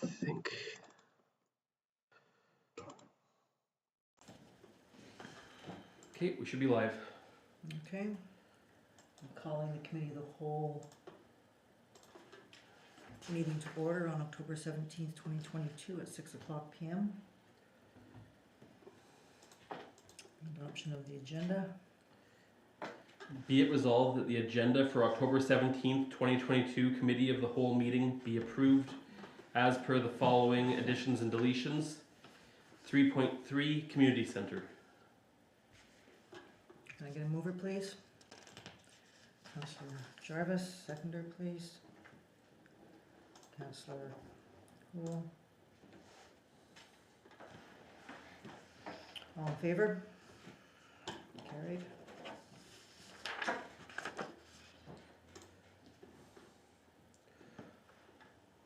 think. Okay, we should be live. Okay. I'm calling the committee of the whole meeting to order on October 17th, 2022 at 6 o'clock p.m. Adoption of the agenda. Be it resolved that the agenda for October 17th, 2022 Committee of the Whole meeting be approved as per the following additions and deletions. 3.3 Community Center. Can I get a mover, please? Councillor Jarvis, seconder, please. Councillor Cool. All in favor? Carried.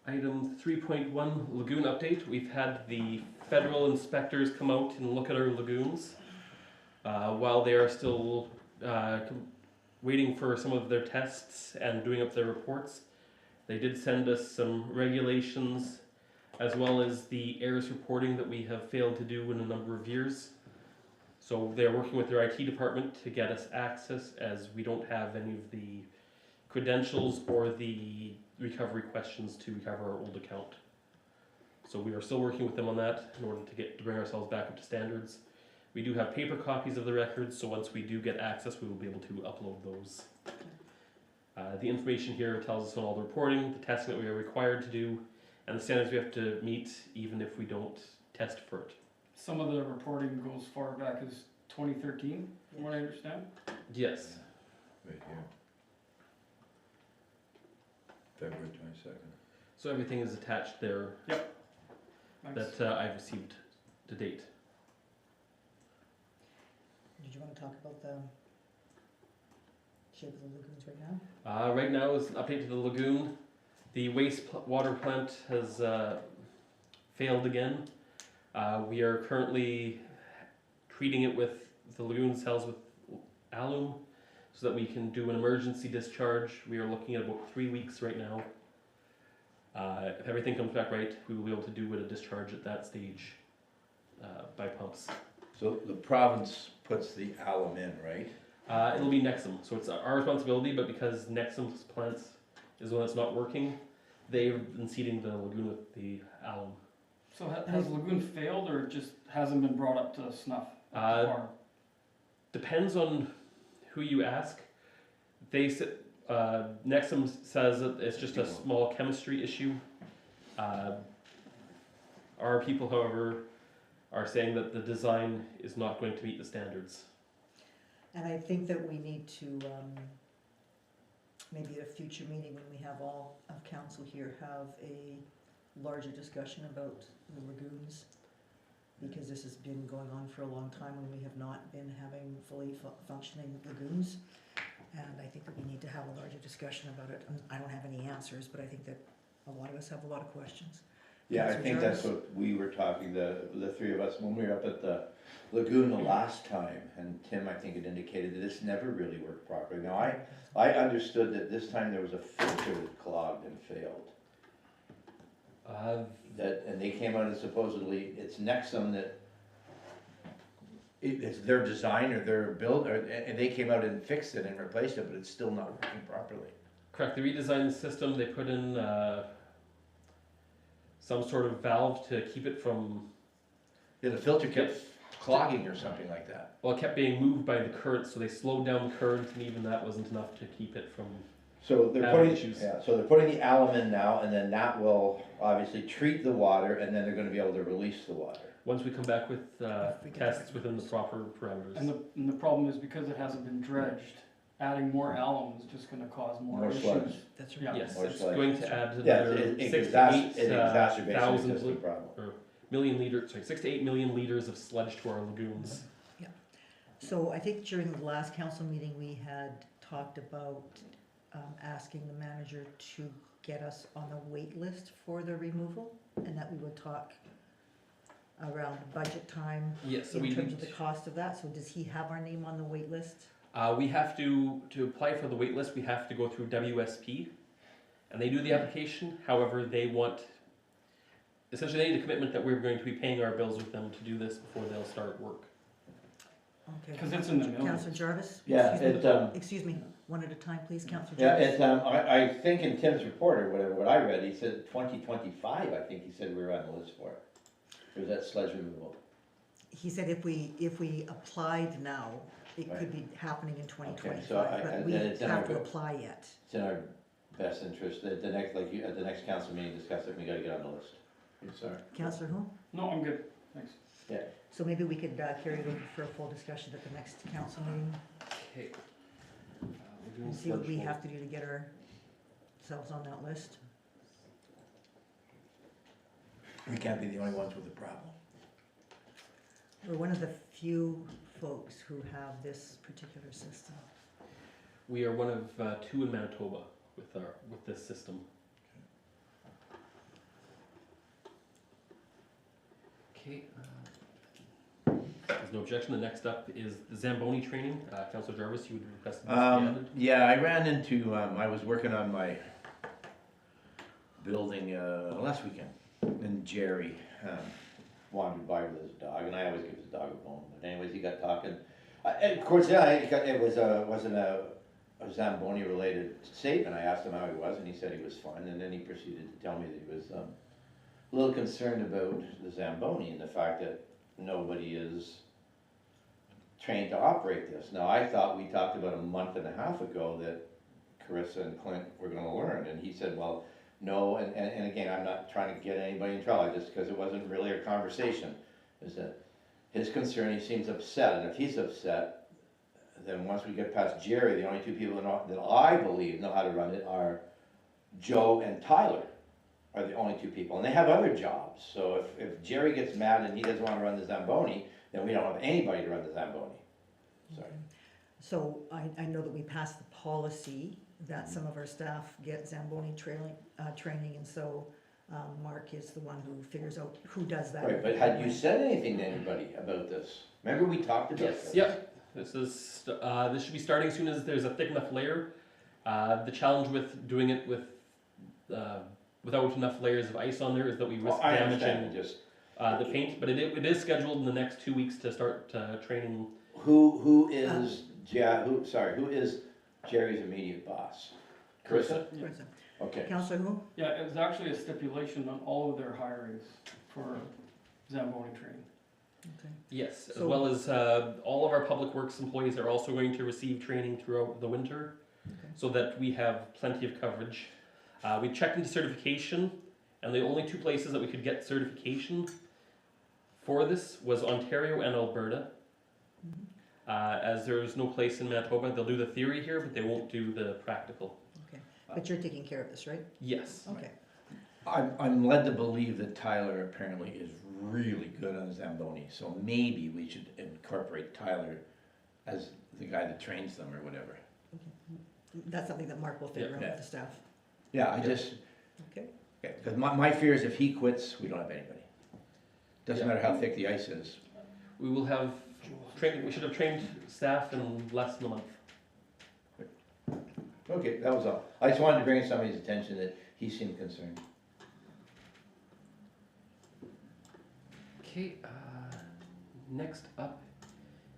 Item 3.1 Lagoon Update. We've had the federal inspectors come out and look at our lagoons. While they are still waiting for some of their tests and doing up their reports, they did send us some regulations as well as the errors reporting that we have failed to do in a number of years. So they're working with their IT department to get us access, as we don't have any of the credentials or the recovery questions to recover our old account. So we are still working with them on that in order to bring ourselves back up to standards. We do have paper copies of the records, so once we do get access, we will be able to upload those. The information here tells us on all the reporting, the testing that we are required to do, and the standards we have to meet even if we don't test for it. Some of the reporting goes far back as 2013, from what I understand. Yes. Right here. February 22nd. So everything is attached there Thanks. that I've received to date. Did you want to talk about the shape of the lagoons right now? Right now is an update to the lagoon. The water plant has failed again. We are currently treating it with the lagoon cells with alum so that we can do an emergency discharge. We are looking at about 3 weeks right now. If everything comes back right, we will be able to do a discharge at that stage by pumps. So the province puts the alum in, right? It'll be Nexum, so it's our responsibility, but because Nexum's plants is one that's not working, they've been seeding the lagoon with the alum. So has the lagoon failed, or it just hasn't been brought up to snuff? Depends on who you ask. Nexum says that it's just a small chemistry issue. Our people, however, are saying that the design is not going to meet the standards. And I think that we need to, maybe at a future meeting when we have all of council here, have a larger discussion about the lagoons. Because this has been going on for a long time and we have not been having fully functioning lagoons. And I think that we need to have a larger discussion about it. And I don't have any answers, but I think that a lot of us have a lot of questions. Yeah, I Councillor think Jarvis? that's what we were talking, the three of us, when we were up at the lagoon the last time, and Tim, I think, had indicated that it's never really worked properly. Now, I understood that this time there was a filter that clogged and failed. And they came out and supposedly it's Nexum that, it's their design or their build, and they came out and fixed it and replaced it, but it's still not working properly. Correct, they redesigned the system, they put in some sort of valve to keep it from, Yeah, the filter kept clogging or something like that. well, it kept being moved by the current, so they slowed down the current, and even that wasn't enough to keep it from. So they're Having putting, issues. so they're putting the alum in now, and then that will obviously treat the water, and then they're gonna be able to release the water. Once we come back with If we get tests the within the proper parameters. And the problem is because it hasn't been dredged, adding more alum is just going to cause more More issues. sludge. That's Yeah. right. Yes, More it's sludge. going to add Yeah, another it 6 to 8 exacerbates the thousand existing problem. million liters, 6 to 8 million liters of sludge to our lagoons. So I think during the last council meeting, we had talked about asking the manager to get us on the wait list for the removal, and that we would talk around budget time Yes, so in we terms need of the cost of that. So does he have our name on the wait list? we have to apply for the wait list, we have to go through WSP, and they do the application. However, they want essentially they need a commitment that we're going to be paying our bills with them to do this before they'll start work. Okay. 'Cause it's in the millions. Councillor Jarvis? Yeah, Excuse it, me. Excuse me, one at a time, please, Councillor yeah, Jarvis. it, I think in Tim's report or whatever, what I read, he said 2025, I think he said we were on the list for it. Or is that sludge removal? He said if we applied now, it Right. could be happening in twenty so twenty-five, but we then it's in have our to good- apply yet. It's in our best interest, at the next, like you, at the next council meeting, discuss it, we gotta get on the list. Sorry. Councillor who? No, I'm good, thanks. So maybe we could carry it over for a full discussion at the next council meeting Okay. and see what we have to do to get ourselves on that list. We can't be the only ones with a problem. We're one of the few folks who have this particular system. We are one of 2 in Manitoba with this system. Okay. There's no objection. The next up is the Zamboni training. Councillor Jarvis, you would request this be added. Yeah, I ran into, I was working on my building, last weekend, and Jerry, wandered by with his dog, and I always give his dog a bone, but anyways, he got talking. And of course, yeah, it wasn't a Zamboni related statement, I asked him how he was, and he said he was fine, and then he proceeded to tell me that he was, a little concerned about the Zamboni and the fact that nobody is trained to operate this. Now, I thought we talked about a month and a half ago that Carissa and Clint were gonna learn, and he said, well, no, and again, I'm not trying to get anybody in trouble, just because it wasn't really a conversation, is that his concern, he seems upset, and if he's upset, then once we get past Jerry, the only 2 people that I believe know how to run it are Joe and Tyler, are the only 2 people, and they have other jobs, so if Jerry gets mad and he doesn't wanna run the Zamboni, then we don't have anybody to run the Zamboni. Sorry. So I know that we passed the policy that some of our staff get Zamboni training, and so Mark is the one who figures out who does that. Right, but had you said anything to anybody about this? Remember we talked about Yes. this? Yep. This should be starting as soon as there's a thick enough layer. The challenge with doing it without enough layers of ice on there is that we risk Well, I understand, damaging just, the paint. But it is scheduled in the next 2 weeks to start training. who is Jerry's immediate boss? Carissa? Yeah. Okay, Councillor who? Yeah, it was actually a stipulation on all of their hirings for Zamboni training. Okay. Yes, as So- well as all of our public works employees are also going to receive training throughout the winter, Okay. so that we have plenty of coverage. We checked into certification, and the only 2 places that we could get certification for this was Ontario and Alberta. Mhm. As there's no place in Manitoba, they'll do the theory here, but they won't do the practical. Okay, but you're taking care of this, right? Yes. Okay. I'm led to believe that Tyler apparently is really good on Zamboni, so maybe we should incorporate Tyler as the guy that trains them or whatever. That's something that Mark will figure out Yeah. with the staff. Yeah, I just, Okay. because my fear is if he quits, we don't have anybody. Doesn't Yeah. matter how thick the ice is. We will have training. We should have trained staff in less than a month. okay, that was all. I just wanted to bring somebody's attention that he seemed concerned. Okay, next up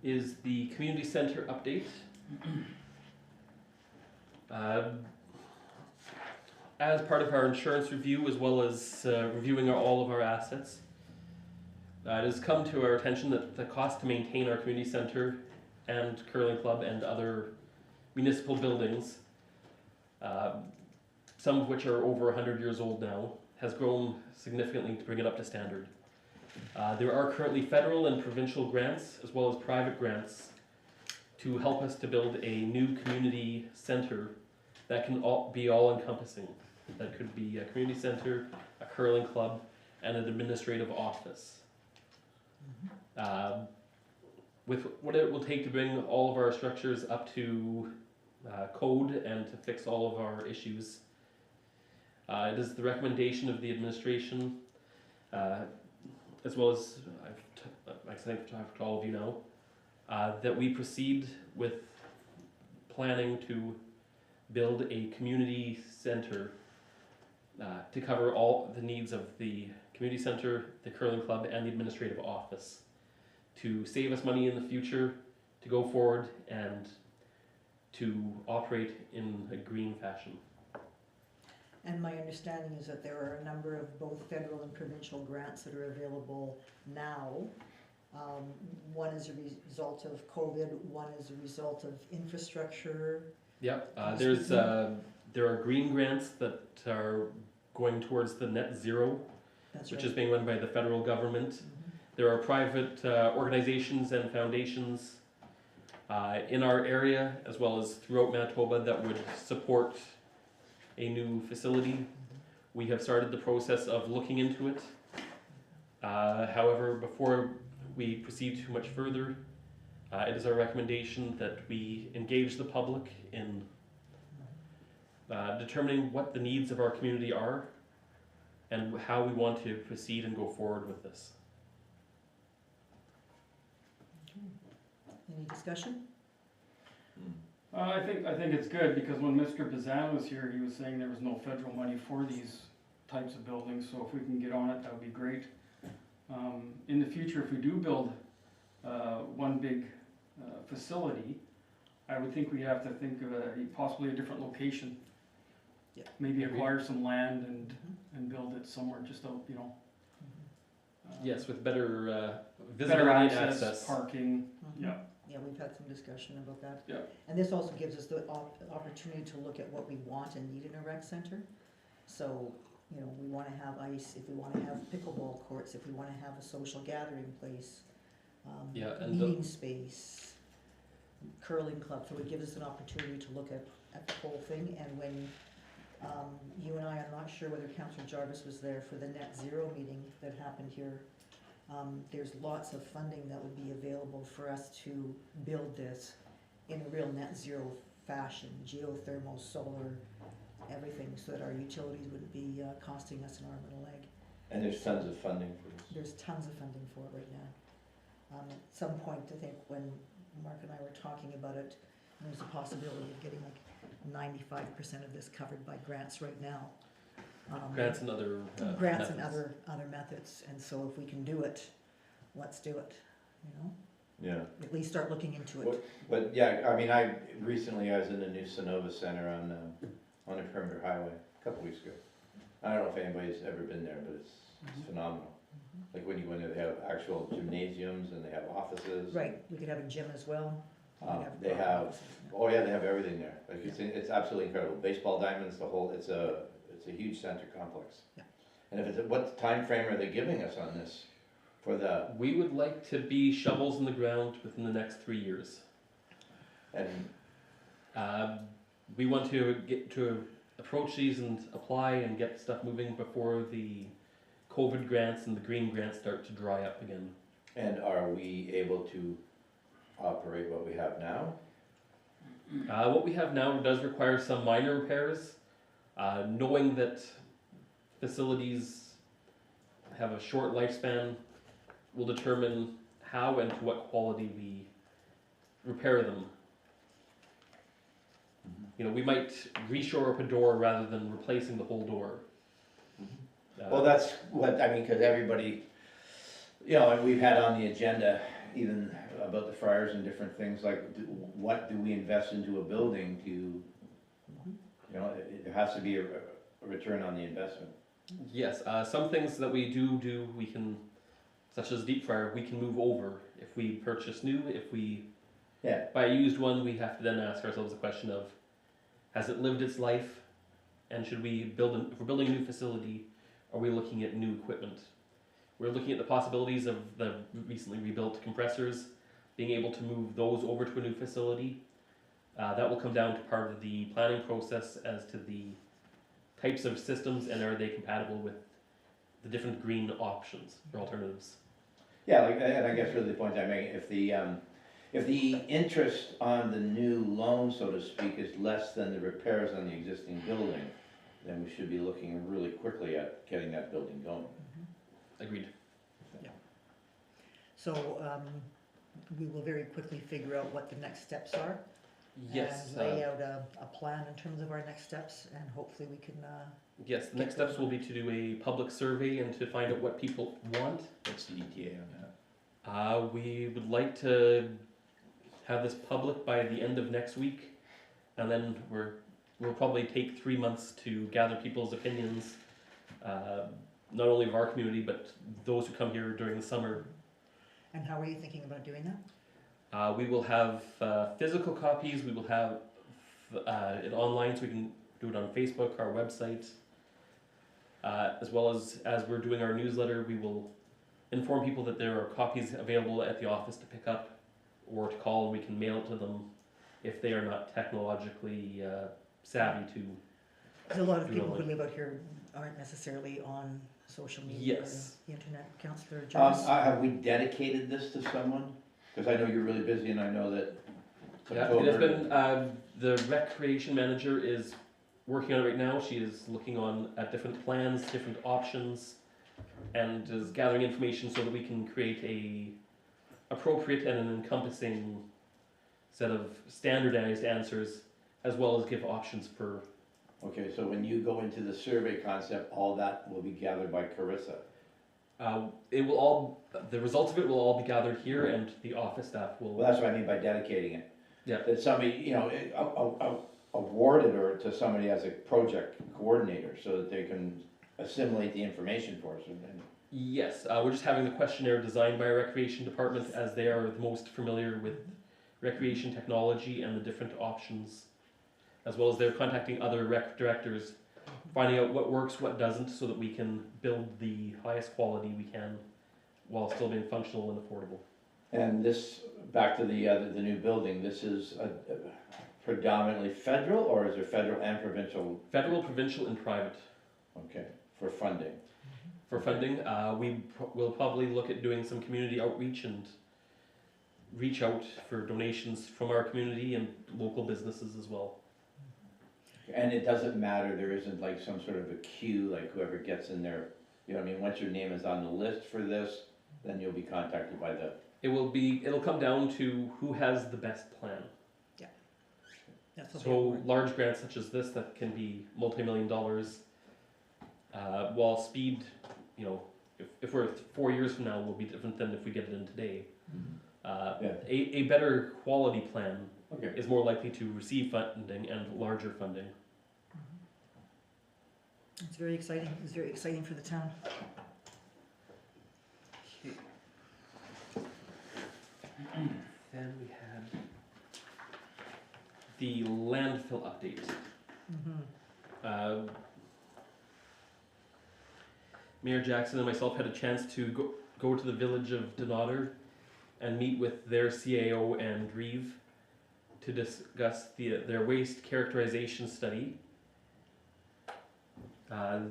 is the community center update. As part of our insurance review, as well as reviewing all of our assets, it has come to our attention that the cost to maintain our community center and curling club and other municipal buildings, some of which are over 100 years old now, has grown significantly to bring it up to standard. There are currently federal and provincial grants, as well as private grants, to help us to build a new community center that can be all-encompassing. That could be a community center, a curling club, and an administrative office. With what it will take to bring all of our structures up to code and to fix all of our issues. It is the recommendation of the administration, as well as I think to all of you know, that we proceed with planning to build a community center to cover all the needs of the community center, the curling club, and the administrative office to save us money in the future, to go forward, and to operate in a green fashion. And my understanding is that there are a number of both federal and provincial grants that are available now. One is a result of COVID, one is a result of infrastructure. Yep, Can you there's, speak to there are green grants that are going towards the net zero, That's which right. is being run by the federal government. Mhm. There are private organizations and foundations in our area, as well as throughout Manitoba, that would support a new facility. We have started the process of looking into it. However, before we proceed too much further, it is our recommendation that we engage the public in determining what the needs of our community are and how we want to proceed and go forward with this. Any discussion? I think it's good, because when Mr. Bazan was here, he was saying there was no federal money for these types of buildings, so if we can get on it, that would be great. In the future, if we do build one big facility, I would think we have to think of possibly a different location. Yeah. Maybe Agreed. acquire some land Mhm. and build it somewhere just out, Yes, with better better visibility and access, access. parking, Mhm. yeah. Yeah, we've had some discussion about that. Yeah. And this also gives us the opportunity to look at what we want and need in a rec center. So, you know, we wanna have ice, if we wanna have pickleball courts, if we wanna have a social gathering place, Yeah, and the- meeting space, curling club, so it gives us an opportunity to look at the whole thing. And when, you and I'm not sure whether Councillor Jarvis was there for the net zero meeting that happened here. There's lots of funding that would be available for us to build this in a real net zero fashion, geothermal, solar, everything, so that our utilities wouldn't be costing us an arm and a leg. And there's tons of funding for this. There's tons of funding for it right now. At some point, I think when Mark and I were talking about it, there's a possibility of getting like 95% of this covered by grants right now. Grants and other Grants and methods. other methods, and so if we can do it, let's do it, you know? Yeah. At least start looking into it. But yeah, I mean, I was in the new Sonova Center on the Perimeter Highway a couple weeks ago. I don't know if anybody's ever been there, but it's Mhm. phenomenal. Like when you go in there, they have actual gymnasiums and they have offices. Right, we could have a gym as well. We could They have, oh yeah, they have everything there. Like it's absolutely incredible. Baseball diamonds, the whole, it's a huge center complex. Yeah. And if it's, what time frame are they giving us on this for the, We would like to be shovels in the ground within the next 3 years. and, We want to get to approach these and apply and get stuff moving before the COVID grants and the green grants start to dry up again. and are we able to operate what we have now? What we have now does require some minor repairs. Knowing that facilities have a short lifespan will determine how and to what quality we repair them. You know, we might reshore up a door rather than replacing the whole door. Well, that's what, I mean, cause everybody, you know, and we've had on the agenda even about the fryers and different things, like, what do we invest into a building to, you know, there has to be a return on the investment. Yes, some things that we do, we can, such as deep fryer, we can move over if we purchase new. If we Yeah. buy a used one, we have to then ask ourselves the question of, has it lived its life? And should we if we're building a new facility, are we looking at new equipment? We're looking at the possibilities of the recently rebuilt compressors, being able to move those over to a new facility. That will come down to part of the planning process as to the types of systems and are they compatible with the different green options or alternatives. Yeah, like, and I guess really the point I'm making, if the interest on the new loan, so to speak, is less than the repairs on the existing building, then we should be looking really quickly at getting that building going. Agreed. So, we will very quickly figure out what the next steps are. Yes, And lay out a plan in terms of our next steps, and hopefully we can, yes, the next steps will be to do a public survey and to find out what people want. What's the ETA on that? We would like to have this public by the end of next week, and then we'll probably take 3 months to gather people's opinions, not only of our community, but those who come here during the summer. and how are you thinking about doing that? We will have physical copies, we will have it online, so we can do it on Facebook, our website. As well as we're doing our newsletter, we will inform people that there are copies available at the office to pick up or to call, and we can mail it to them if they are not technologically savvy to. Because a lot of Do people who online. live out here aren't necessarily on social media or Yes. the internet. Councillor Jones? Have we dedicated this to someone? Cause I know you're really busy and I know that Yeah, it has October- been, the recreation manager is working on it right now. She is looking at different plans, different options, and is gathering information so that we can create a appropriate and an encompassing set of standardized answers, as well as give options for. Okay, so when you go into the survey concept, all that will be gathered by Carissa. The results of it will all be gathered here, and the office staff Well, will. that's what I mean by dedicating it. Yeah. That somebody, awarded or to somebody as a project coordinator, so that they can assimilate the information for us. And Yes, we're just having the questionnaire designed by our recreation department, as they are the most familiar with recreation technology and the different options, as well as they're contacting other rec directors, finding out what works, what doesn't, so that we can build the highest quality we can while still being functional and affordable. And this, back to the new building, this is a predominantly federal, or is there federal and provincial, Federal, provincial, and private. okay, for funding? For funding, we'll probably look at doing some community outreach and reach out for donations from our community and local businesses as well. And it doesn't matter, there isn't like some sort of a queue, like whoever gets in there, you know what I mean, once your name is on the list for this, then you'll be contacted by the, It'll come down to who has the best plan. That's what So large grants such as this that can be multi-million dollars, while speed, if we're 4 years from now will be different than if we get it in today. Yeah. A better quality plan okay. is more likely to receive funding and larger funding. It's very exciting. It's very exciting for the town. Then we had the landfill update. Mayor Jackson and myself had a chance to go to the village of Donator and meet with their CAO and Reeve to discuss their waste characterization study.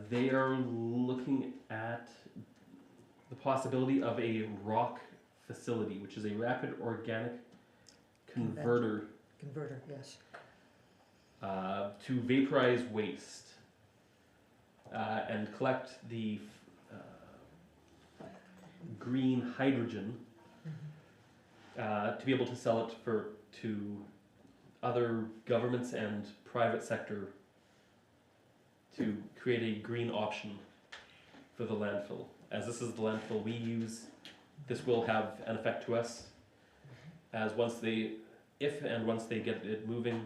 They are looking at the possibility of a rock facility, which is a rapid organic converter Converter, yes. to vaporize waste and collect the green hydrogen to be able to sell it to other governments and private sector to create a green option for the landfill. As this is the landfill we use, this will have an effect to us, as once they get it moving,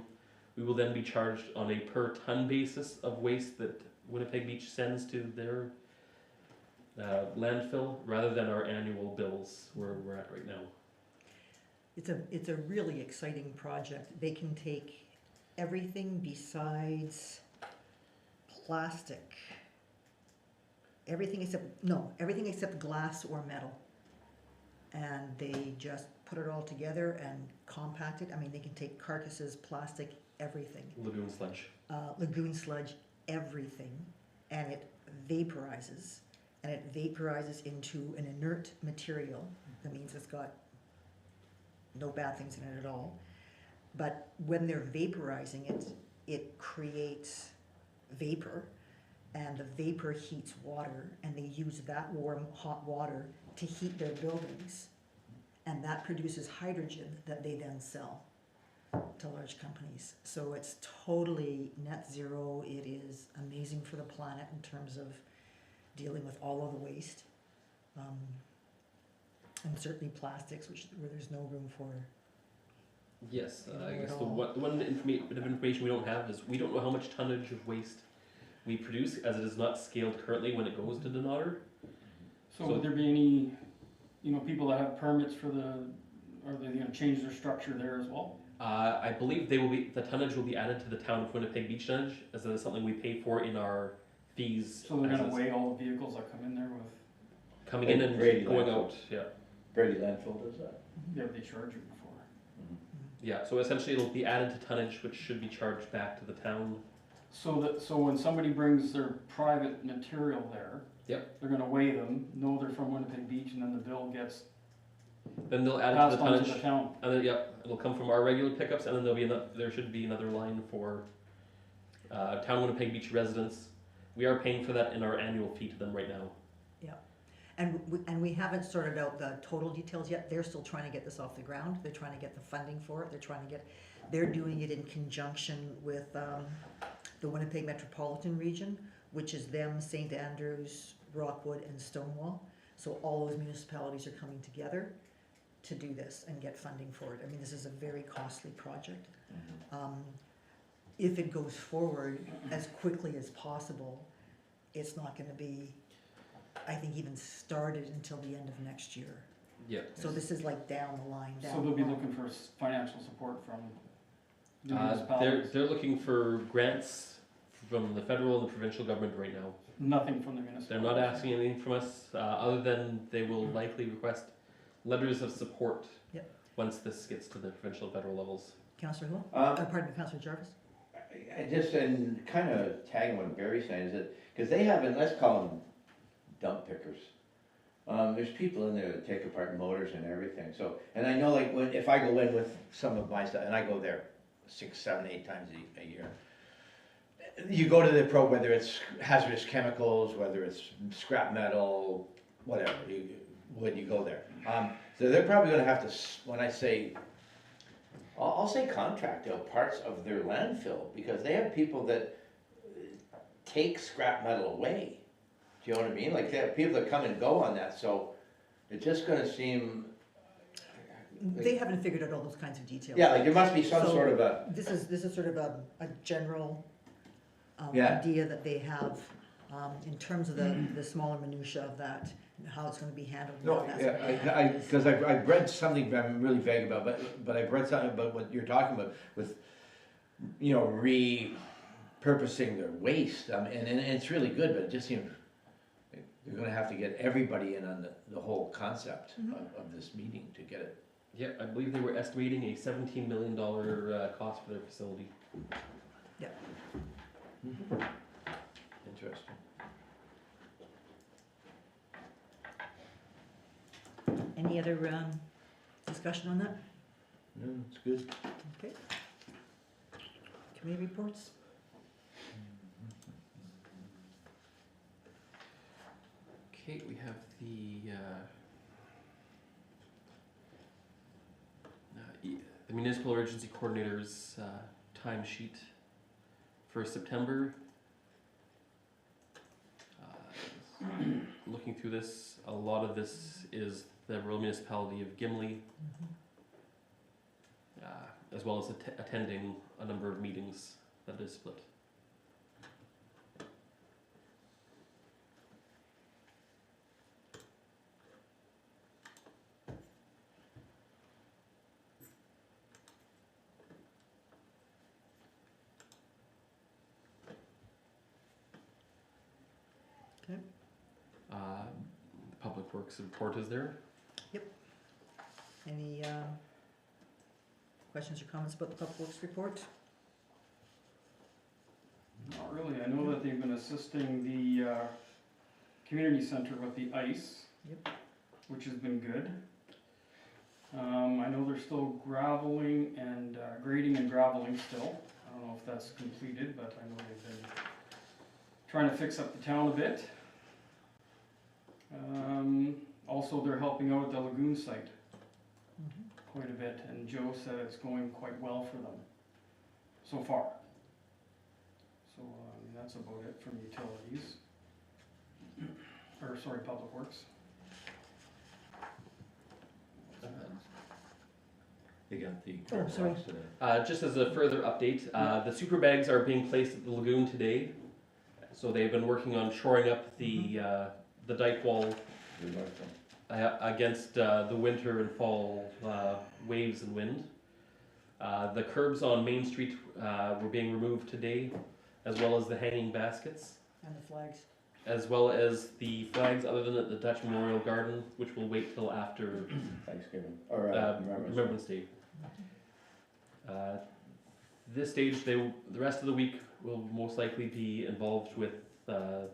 we will then be charged on a per ton basis of waste that Winnipeg Beach sends to their landfill, rather than our annual bills where we're at right now. It's a really exciting project. They can take everything besides plastic. Everything except glass or metal. And they just put it all together and compact it. I mean, they can take carcasses, plastic, everything. Lagoon sludge. Lagoon sludge, everything. And it vaporizes. And it vaporizes into an inert material. That means it's got no bad things in it at all. But when they're vaporizing it, it creates vapor, and the vapor heats water, and they use that warm, hot water to heat their buildings. And that produces hydrogen that they then sell. to large companies. So it's totally net zero. It is amazing for the planet in terms of dealing with all of the waste. And certainly plastics, where there's no room for. Yes, I Anywhere guess at the all. one bit of information we don't have is we don't know how much tonnage of waste we produce, as it is not scaled currently when it goes to Denauder. So would there be any, people that have permits for are they gonna change their structure there as well? I believe the tonnage will be added to the town of Winnipeg beach tonnage, as that is something we pay for in our fees. So they're as gonna it's weigh all the vehicles that come in there with, coming in Like and Brady going landfill. out, yeah. Brady landfill does that. yeah, they charge you before. Yeah, so essentially it'll be added to tonnage, which should be charged back to the town. So when somebody brings their private material there. Yep. They're gonna weigh them, know they're from Winnipeg Beach, and then the bill gets Then they'll add it passed to the on to tonnage. the town. And then, yep, it'll come from our regular pickups, and then there should be another line for town Winnipeg Beach residents. We are paying for that in our annual fee to them right now. And we haven't sorted out the total details yet. They're still trying to get this off the ground. They're trying to get the funding for it. They're doing it in conjunction with the Winnipeg Metropolitan Region, which is them, St. Andrews, Rockwood, and Stonewall. So all those municipalities are coming together to do this and get funding for it. I mean, this is a very costly project. If it goes forward as quickly as possible, it's not gonna be, I think, even started until the end of next year. Yeah. So this is like down the line, So down the they'll be line. looking for financial support from the They're municipalities. looking for grants from the federal and the provincial government right now. Nothing from the They're municipalities. not asking anything from us, other than they will likely request letters of support. Yep. Once this gets to the provincial and federal levels. Councillor Hill? Um, Pardon me, Councillor Jarvis? I just, and kind of tagging what Barry's saying, is that, because they haven't, let's call them dump pickers. There's people in there that take apart motors and everything, so, and I know like if I go in with some of my stuff, and I go there 6, 7, 8 times a year. You go to the whether it's hazardous chemicals, whether it's scrap metal, whatever, when you go there. So they're probably gonna have to, when I say, I'll say contract out parts of their landfill, because they have people that take scrap metal away. Do you know what I mean? Like, they have people that come and go on that, so it's just gonna seem, They haven't figured out all those kinds of details. yeah, like there must be some So- sort of a, This is sort of a general Yeah. idea that they have in terms of the smaller minutia of that, and how it's gonna be handled. and No, how that's gonna be yeah, handled. because I've read something that I'm really vague about, but I've read something about what you're talking about with, repurposing their waste, and it's really good, but it just seems, you're gonna have to get everybody in on the whole concept Mhm. of this meeting to get it. Yeah, I believe they were estimating a $17 million cost for their facility. Interesting. Any other discussion on that? No, it's good. Okay. Committee reports? Okay, we have the municipal emergency coordinator's timesheet for September. Looking through this, a lot of this is the rural municipality of Gimli, as well as attending a number of meetings that is split. The Public Works report is there. Any questions or comments about the Public Works report? Not really, I know that they've been assisting the, community center with the ice. Yep. Which has been good. I know they're still graveling and, grading and graveling still. I don't know if that's completed, but I know they've been trying to fix up the town a bit. Also, they're helping out at the lagoon site. quite a bit, and Joe said it's going quite well for them so far. So, that's about it from utilities. Or, sorry, Public Works. They got the. Oh, sorry. Just as a further update, the super bags are being placed at the lagoon today. So they've been working on shoring up the dike wall against the winter and fall waves and wind. The curbs on Main Street were being removed today, as well as the hanging baskets, And the flags. as well as the flags other than at the Dutch Memorial Garden, which will wait till after Thanksgiving, or Remembrance Day. This stage, the rest of the week will most likely be involved with the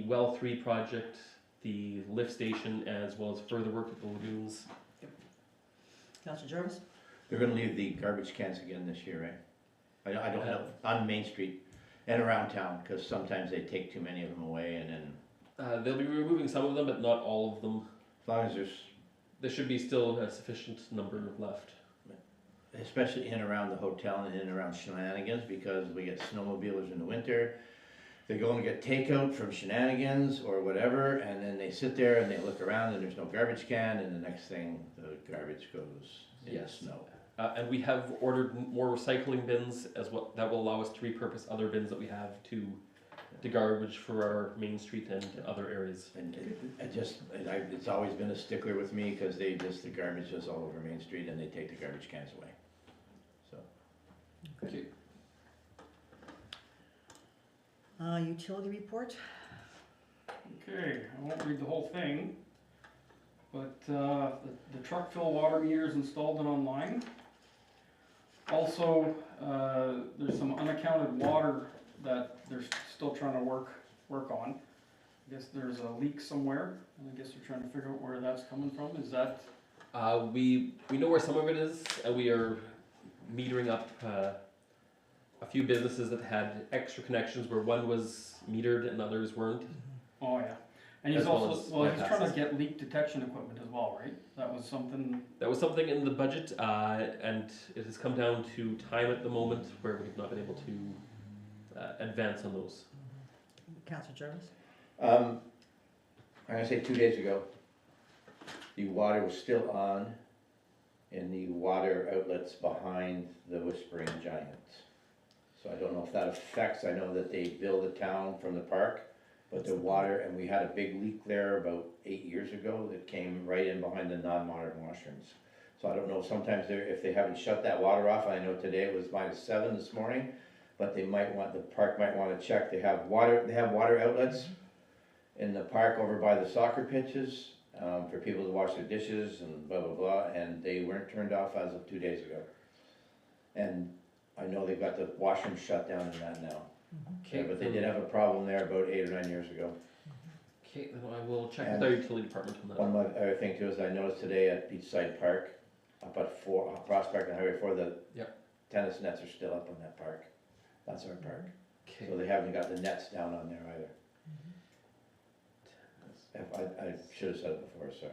Well 3 project, the lift station, as well as further work at the lagoons. Councillor Jarvis? They're gonna leave the garbage cans again this year, right? I don't know, on Main Street and around town, cause sometimes they take too many of them away and then, They'll be removing some of them, but not all of them. as long as there's, There should be still a sufficient number left. especially in around the hotel and in and around Shenanigans, because we get snowmobilers in the winter. They go and get takeout from Shenanigans or whatever, and then they sit there and they look around and there's no garbage can, and the next thing, the garbage goes in the Yes. snow. And we have ordered more recycling bins as well, that will allow us to repurpose other bins that we have to garbage for our Main Street and other areas. And it's always been a stickler with me, cause the garbage is all over Main Street and they take the garbage cans away. So, Utility report? Okay, I won't read the whole thing, but the truck fill water meters installed and online. Also, there's some unaccounted water that they're still trying to work on. I guess there's a leak somewhere, and I guess they're trying to figure out where that's coming from. Is that, We know where some of it is, and we are metering up a few businesses that had extra connections where one was metered and others weren't. oh yeah. And he's As well also, as well, he's trying bypasses. to get leak detection equipment as well, right? That was something, That was something in the budget, and it has come down to time at the moment where we've not been able to advance on those. Councillor Jarvis? I'm gonna say 2 days ago, the water was still on in the water outlets behind the Whispering Giants. So I don't know if that affects, I know that they bill the town from the park, but the water, and we had a big leak there about 8 years ago that came right in behind the non-modern washrooms. So I don't know, sometimes if they haven't shut that water off, I know today it was -7 this morning, but the park might wanna check, they have water outlets in the park over by the soccer pitches, for people to wash their dishes and blah, blah, blah, and they weren't turned off as of 2 days ago. And I know they've got the washroom shut down in that now. Yeah, but they did have a problem there about 8 or 9 years ago. Okay, then I will check with our utility department on that. One other thing too is I noticed today at Beachside Park, up at Prospect and Highway 4, the Yep. tennis nets are still up on that park. That's our park. Okay. So they haven't got the nets down on there either. I should have said it before, sorry.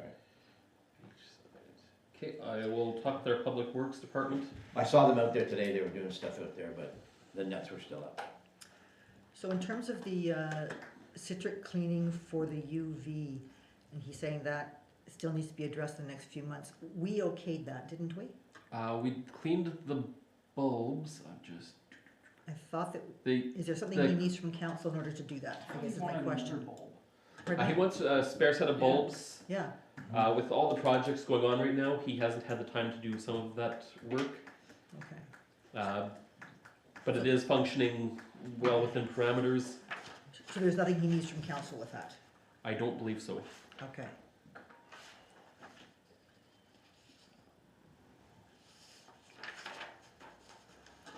Okay, I will talk with our public works department. I saw them out there today, they were doing stuff out there, but the nets were still up. So in terms of the citric cleaning for the UV, and he's saying that still needs to be addressed in the next few months, we okayed that, didn't we? We cleaned the bulbs. I thought that, The is there something he needs from council in order to do that? I guess is my question. Pardon he me? wants a spare set of bulbs. Yeah, With all the projects going on right now, he hasn't had the time to do some of that work. okay. But it is functioning well within parameters. So there's nothing he needs from council with that? I don't believe so. Okay.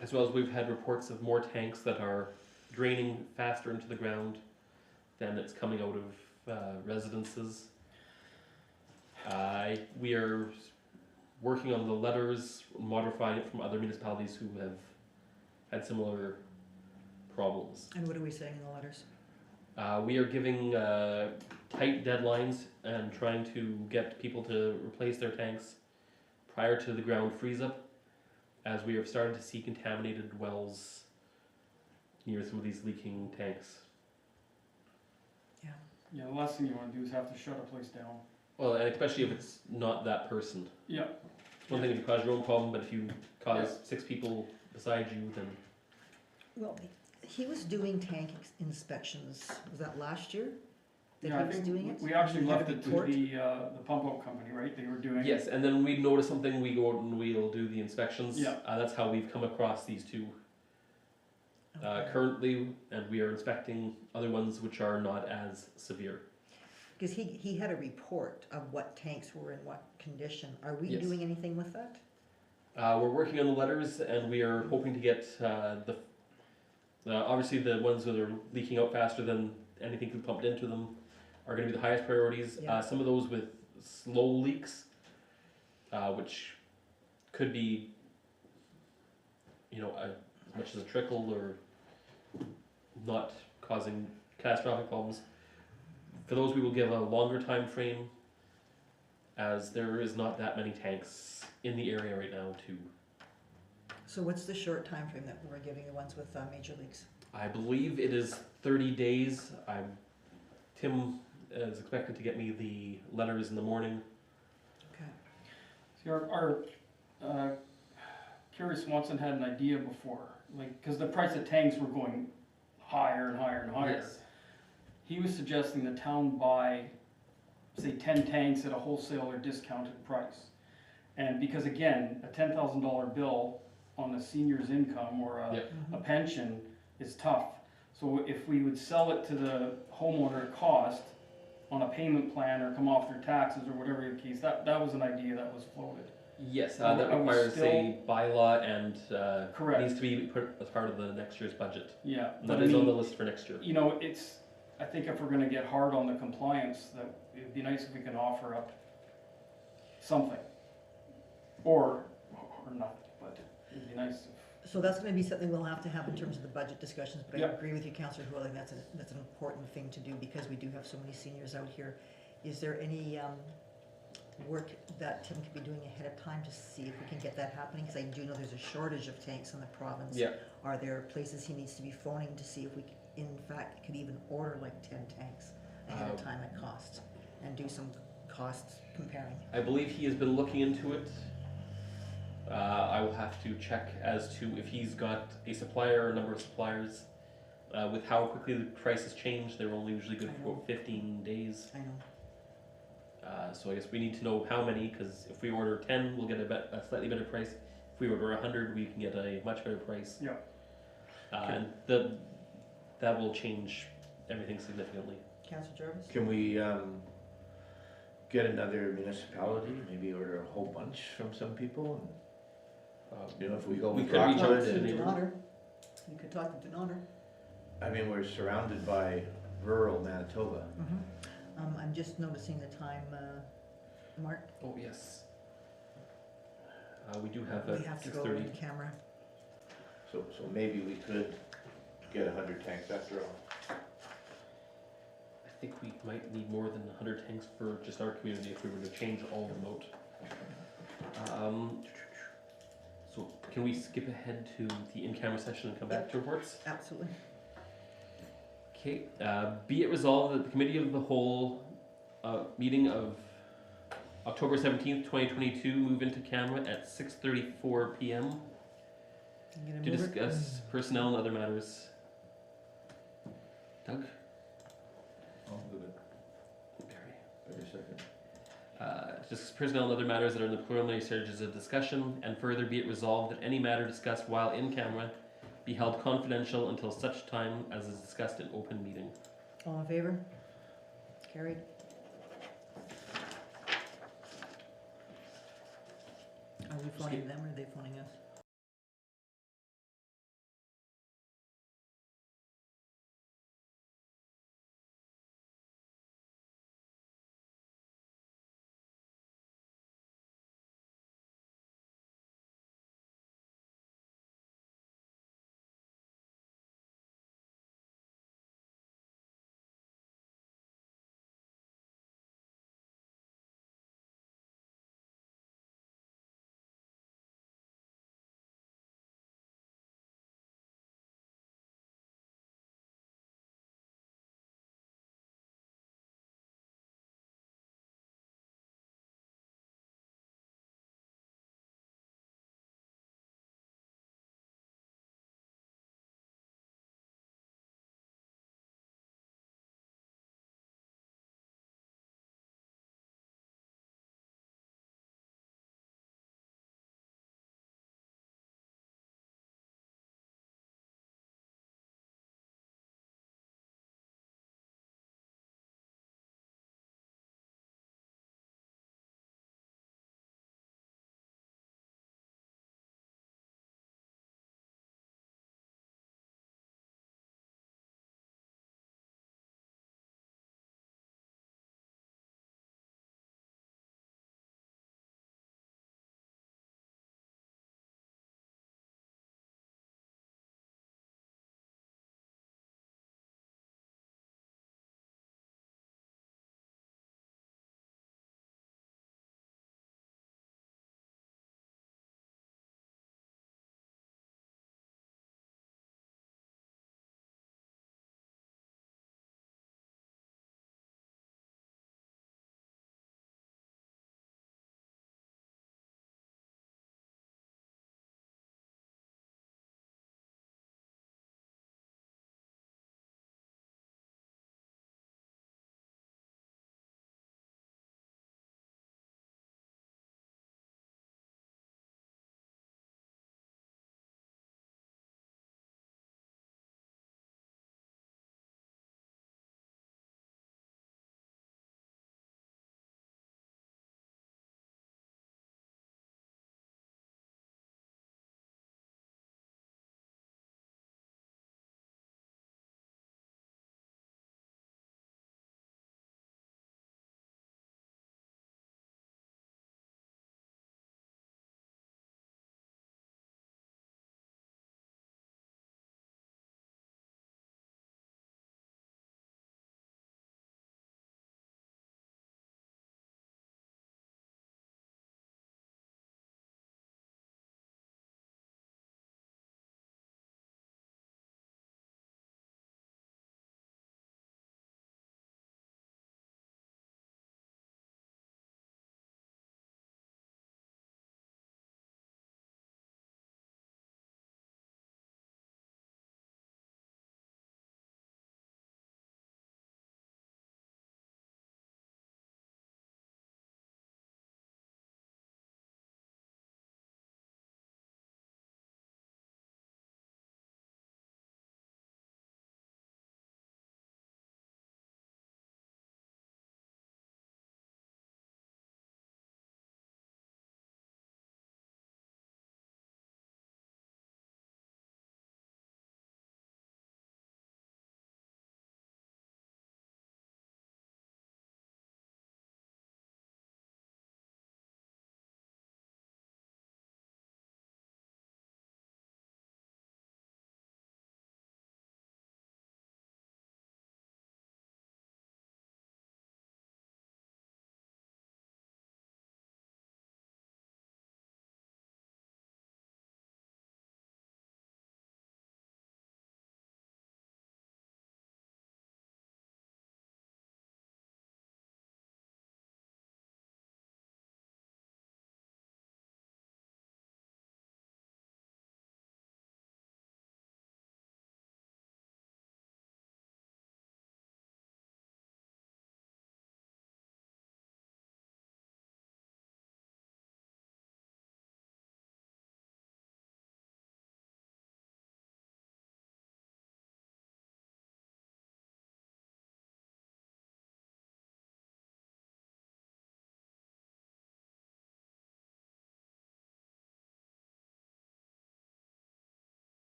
As well as we've had reports of more tanks that are draining faster into the ground than it's coming out of residences. We are working on the letters, modifying it from other municipalities who have had similar problems. And what are we saying in the letters? We are giving tight deadlines and trying to get people to replace their tanks prior to the ground freeze up, as we are starting to see contaminated wells near some of these leaking tanks. Yeah, the last thing you wanna do is have to shut a place down. Well, and especially if it's not that person. Yeah. It's one thing if you cause your own problem, but if you cause 6 people beside you, then Well, he was doing tank inspections, was that last year? That Yeah, he I was think doing it? we actually He had a left it to report? the pump out company, right? They were doing. yes. And then when we notice something, we go out and we'll do the inspections. Yeah. That's how we've come across these two Okay. currently, and we are inspecting other ones which are not as severe. Because he had a report of what tanks were in what condition. Are we Yes. doing anything with that? We're working on the letters, and we are hoping to get obviously the ones that are leaking out faster than anything we pumped into them are going to be the highest priorities. Yeah. Some of those with slow leaks, which could be, as much as a trickle or not causing catastrophic problems. For those, we will give a longer time frame, as there is not that many tanks in the area right now to. So what's the short time frame that we're giving the ones with major leaks? I believe it is 30 days. Tim is expected to get me the letters in the morning. Okay. See, our Kerry Swanson had an idea before, like, cause the price of tanks were going higher and higher and higher. Yes. He was suggesting the town buy, say, 10 tanks at a wholesale or discounted price. And because again, a $10,000 bill on a senior's income or a pension is tough. So if we would sell it to the homeowner at cost on a payment plan or come off their taxes or whatever the case, that was an idea that was floated. Yes, Are that we requires still- a bylaw and Correct. needs to be put as part of the next year's budget. Yeah, And but that I is on the mean, list for next year. I think if we're gonna get hard on the compliance, that it'd be nice if we can offer up something. Or nothing, but it'd be nice if. So that's gonna be something we'll have to have in terms of the budget discussions, but I Yep. agree with you, Councillor Huling, that's an important thing to do because we do have so many seniors out here. Is there any work that Tim could be doing ahead of time to see if we can get that happening? Because I do know there's a shortage of tanks in the province. Yeah. Are there places he needs to be phoning to see if we, in fact, could even order like 10 tanks ahead of time at cost and do some cost comparing? I believe he has been looking into it. I will have to check as to if he's got a supplier or a number of suppliers. With how quickly the prices change, they're only usually good I for know. about 15 days. I know. So I guess we need to know how many, because if we order 10, we'll get a slightly better price. If we order 100, we can get a much better price. Yeah. And that will change everything significantly. Councillor Jarvis? Can we, get another municipality, maybe order a whole bunch from some people? And, if we go We with could reach out Rockwood to and, neighbor. Denauder. You could talk to Denauder. I mean, we're surrounded by rural Manitoba. I'm just noticing the time, Mark, Oh, yes. We do have we a have to go 6:30. in camera. So maybe we could get 100 tanks after all. I think we might need more than 100 tanks for just our community if we were to change all remote. So can we skip ahead to the in-camera session and come back to reports? Absolutely. Okay, be it resolved that the Committee of the Whole meeting of October 17th, 2022 move into camera at 6:34 p.m. You gonna to move it? discuss personnel and other matters. Doug? I'll move it. Barry? Every second. To discuss personnel and other matters that are in the preliminary stages of discussion, and further be it resolved that any matter discussed while in camera be held confidential until such time as is discussed in open meeting. All in favor? Carried. Are we phoning them or are they phoning us?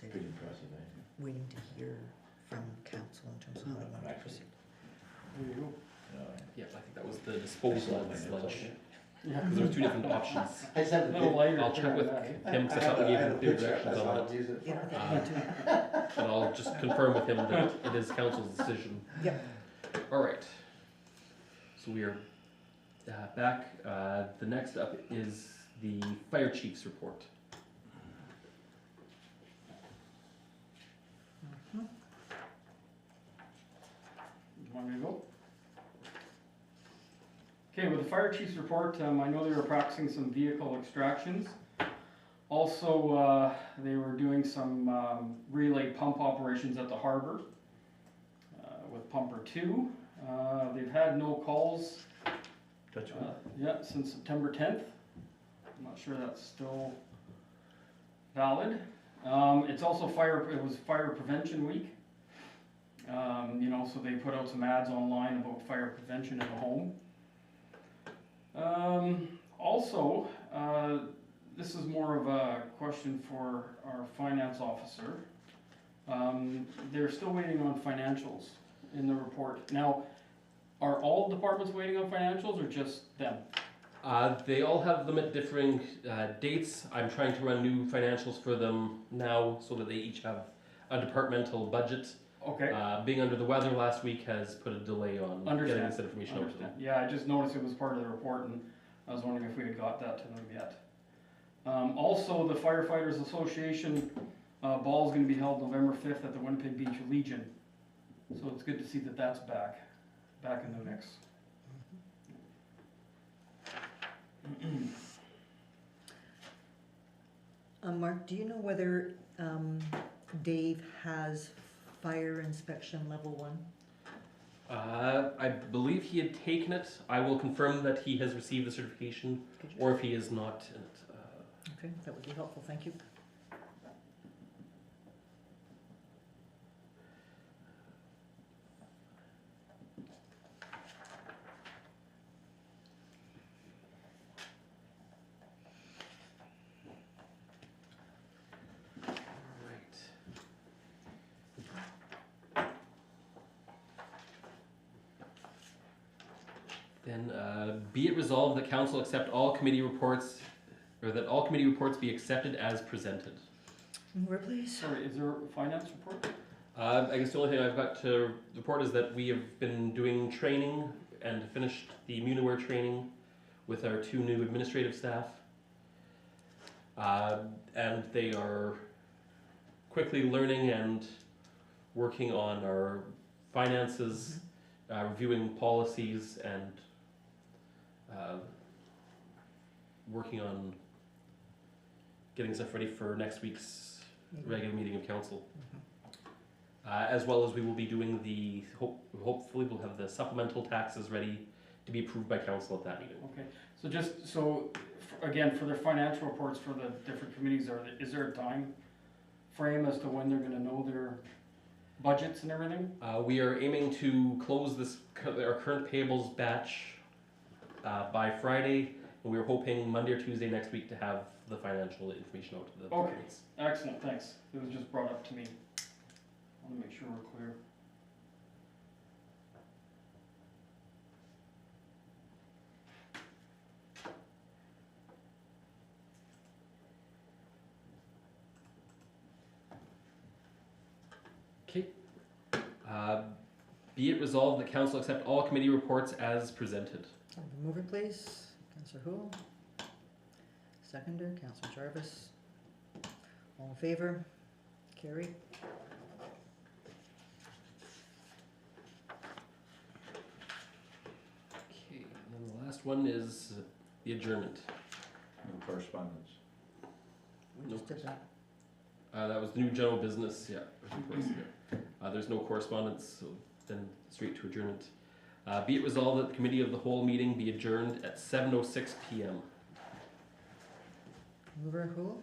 they're Pretty impressive, eh? waiting to hear from council in terms of how they want to Actually. proceed. There you go. No, Yeah, I think that was the disposal of the sludge. Yeah. Because there was two different options. I just have A little lighter. I'll check with yeah. him, because I thought we gave him clear directions on it. use it Yeah, for. I think we need to. But I'll just confirm with him that it is council's decision. Yep. All right. So we are back. The next up is the fire chief's report. Mhm. You want me to go? Okay, with the fire chief's report, I know they were practicing some vehicle extractions. Also, they were doing some relay pump operations at the harbor with pumper 2. They've had no calls Touch wood. yeah, since September 10th. I'm not sure that's still valid. It's also it was Fire Prevention Week. You know, so they put out some ads online about fire prevention in the home. Also, this is more of a question for our finance officer. They're still waiting on financials in the report. Now, are all departments waiting on financials or just them? They all have them at differing dates. I'm trying to run new financials for them now so that they each have a departmental budget. Okay. Being under the weather last week has put a delay on getting Understand. this information out to them. Yeah, I just noticed it was part of the report and I was wondering if we had got that to them yet. Also, the Firefighters Association ball is going to be held November 5th at the Winnipeg Beach Legion. So it's good to see that that's back in the mix. Mark, do you know whether Dave has fire inspection level 1? I believe he had taken it. I will confirm that he has received the certification, Could you? or if he is not in it. Okay, that would be helpful, thank you. Then, be it resolved that council accept all committee reports, or that all committee reports be accepted as presented. Mover, please. Sorry, is there a finance report? I guess the only thing I've got to report is that we have been doing training and finished the Immunaware training with our 2 new administrative staff. And they are quickly learning and working on our finances, reviewing policies, and working on getting stuff ready for next week's regular meeting of council. As well as we will be doing hopefully we'll have the supplemental taxes ready to be approved by council at that meeting. Okay, so just, again, for their financial reports for the different committees, is there a time frame as to when they're gonna know their budgets and everything? We are aiming to close our current payables batch by Friday, and we are hoping Monday or Tuesday next week to have the financial information out to the Okay. departments. Excellent, thanks. It was just brought up to me. I wanna make sure we're clear. Okay. Be it resolved that council accept all committee reports as presented. Mover, please. Councillor Houle. Seconder, Councillor Jarvis. All in favor? Carried. Okay, and then the last one is the adjournment. No correspondence. We just did that. That was the new general business, yeah. Of course, yeah. There's no correspondence, so then straight to adjournment. Be it resolved that the committee of the whole meeting be adjourned at 7:06 p.m. Mover, Houle.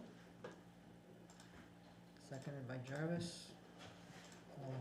Seconded by Jarvis. All in